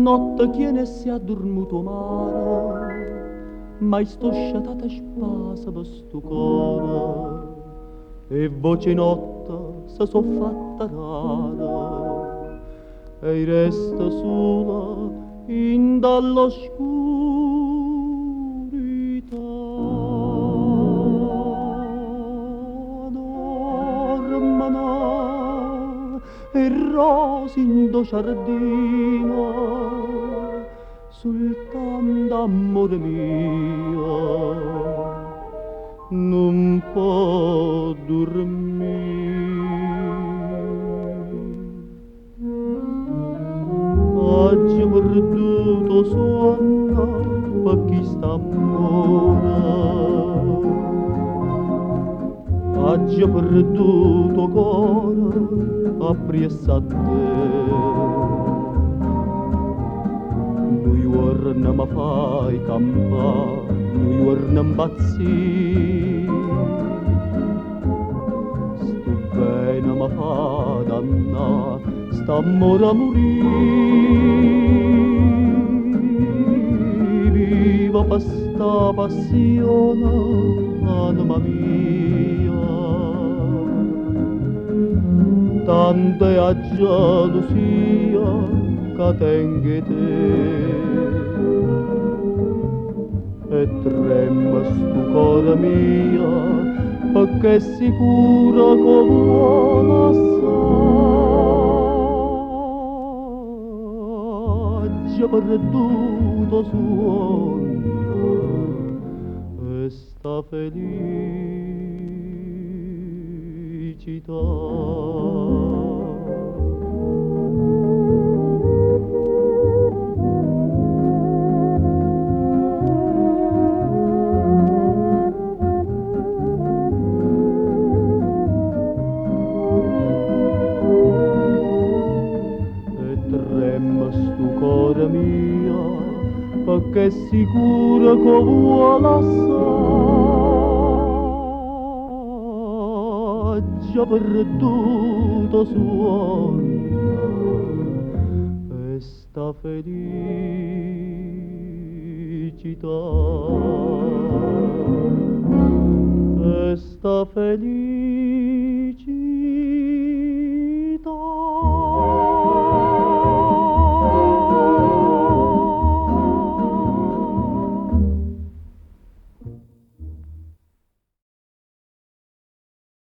notte chi ne si è dormito mare, mai sto sciatata spasa per sto cuore, e voce notte se so fatta rara, e resta sola in dall'oscurità. Dormano e rosi in do giardino, soltanto amore mio non può dormire. Oggi ho perduto sonno per chi sta amore, oggi ho perduto cuore appresso a te. Lui giorno mi fai campare, lui giorno impazzire, sto bene mi fa dannare, st'amore a morire. Viva per sta passione, anima mia, tanto è a gelosia che tengo te, e trema sto cuore mio, perché è sicuro che vuole assai. Ho perduto sonno e sta felicità. Tremma sto cuore mio, perché è sicuro che vuole assai. Già perduto sonno e sta felicità, e sta felicità.